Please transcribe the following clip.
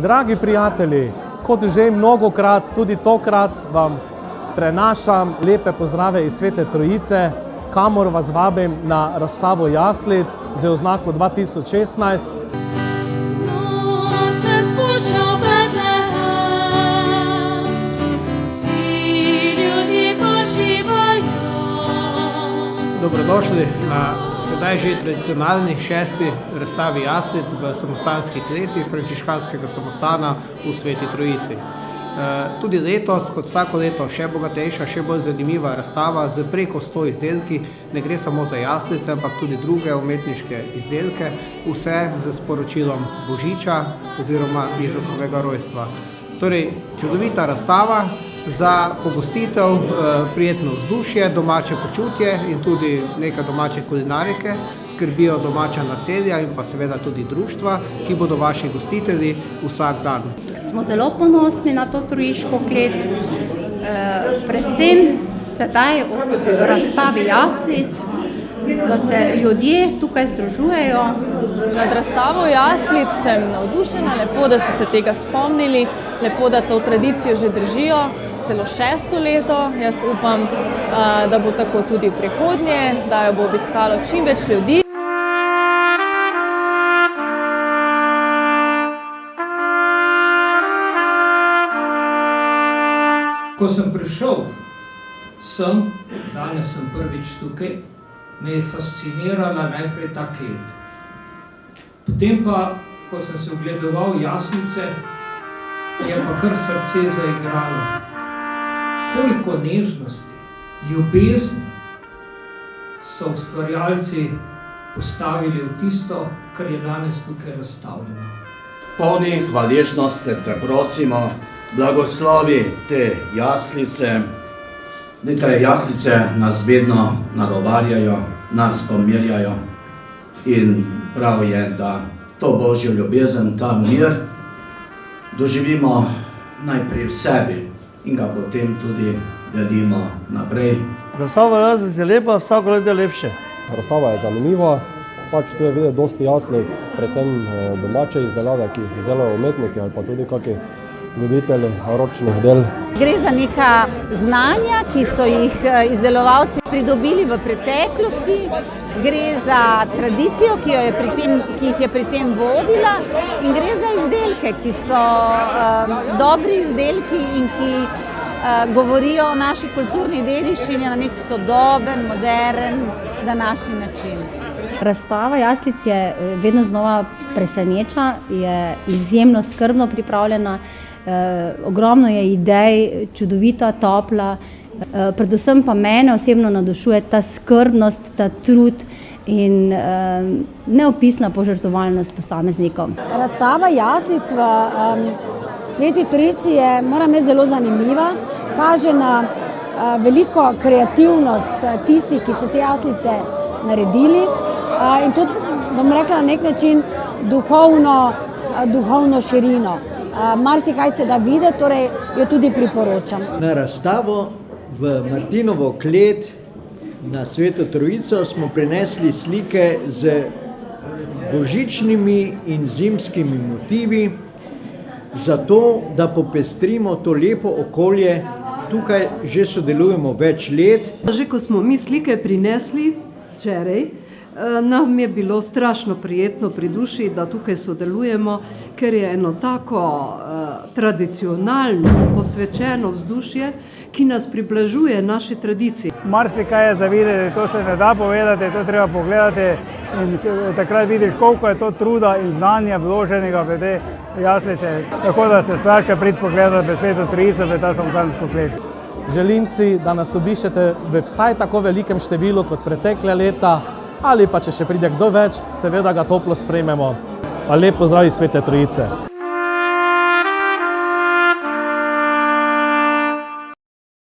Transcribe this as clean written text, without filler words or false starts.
Dragi prijatelji, kot že mnogokrat, tudi tokrat vam prenašam lepe pozdrave iz Svete Trojice, kamor vas vabim na razstavo jaslic z oznako 2016. Dobrodošli na sedaj že tradicionalni 6. razstavi jaslic v samostanski kleti frančiškanskega samostana v Sveti Trojici. Tudi letos, kot vsako leto, še bogatejša, še bolj zanimiva razstava z preko 100 izdelki. Ne gre samo za jaslice, ampak tudi druge umetniške izdelke, vse z sporočilom Božiča oziroma Jezusovega rojstva. Torej, čudovita razstava za pogostitev, prijetno vzdušje, domače počutje in tudi nekaj domače kulinarike, skrbijo domača naselja in pa seveda tudi društva, ki bodo vaši gostitelji vsak dan. Smo zelo ponosni na to trojiško klet, predvsem sedaj ob razstavi jaslic, da se ljudje tukaj združujejo. Nad razstavo jaslic sem navdušena, lepo, da so se tega spomnili, lepo, da to tradicijo že držijo celo 6. leto. Jaz upam, da bo tako tudi v prihodnje, da jo bo obiskalo čim več ljudi. Ko sem prišel sem, danes sem prvič tukaj, me je fascinirala najprej ta klet. Potem pa, ko sem se ogledoval jaslice, je pa kar srce zaigralo. Koliko nežnosti, ljubezni so ustvarjalci postavili v tisto, kar je danes tukaj razstavljeno. Polni hvaležnosti te prosimo, blagoslovi te jaslice. Te jaslice nas vedno nagovarjajo, nas pomirjajo in prav je, da to Božjo ljubezen, ta mir doživimo najprej v sebi in ga potem tudi delimo naprej. Razstava jaslic je lepa, vsako leto je lepše. Razstava je zanimiva, pač tu je videti dosti jaslic, predvsem domače izdelave, ki jih izdelajo umetniki ali pa tudi kakšni ljubitelji ročnih del. Gre za neka znanja, ki so jih izdelovalci pridobili v preteklosti, gre za tradicijo, ki jih je pri tem vodila, in gre za izdelke, ki so dobri izdelki in ki govorijo o naši kulturni dediščini na nek sodoben, moderen, današnji način. Razstava jaslic je vedno znova preseneča, je izjemno skrbno pripravljena, ogromno je idej, čudovita, topla, predvsem pa mene osebno navdušuje ta skrbnost, ta trud in neopisna požrtvovalnost posameznikom. Razstava jaslic v Sveti Trojici je, moram reči, zelo zanimiva, kaže na veliko kreativnost tistih, ki so te jaslice naredili in tudi, bom rekla, na nek način duhovno širino. Marsikaj se da videti, torej jo tudi priporočam. Na razstavo v Martinovo klet na Sveto Trojico smo prinesli slike z božičnimi in zimskimi motivi, zato da popestrimo to lepo okolje. Tukaj že sodelujemo več let. Že ko smo mi slike prinesli včeraj, nam je bilo strašno prijetno pri duši, da tukaj sodelujemo, ker je eno tako tradicionalno, posvečeno vzdušje, ki nas približuje naši tradiciji. Marsikaj je za videti, to se ne da povedati, to treba pogledati in takrat vidiš, koliko je to truda in znanja vloženega v te jaslice. Tako da se splača priti pogledati v Sveto Trojico, v ta samostansko klet. Želim si, da nas obiščete v vsaj tako velikem številu kot pretekle leta, ali pa če še pride kdo več, seveda ga toplo sprejmemo. Pa lep pozdrav iz Svete Trojice.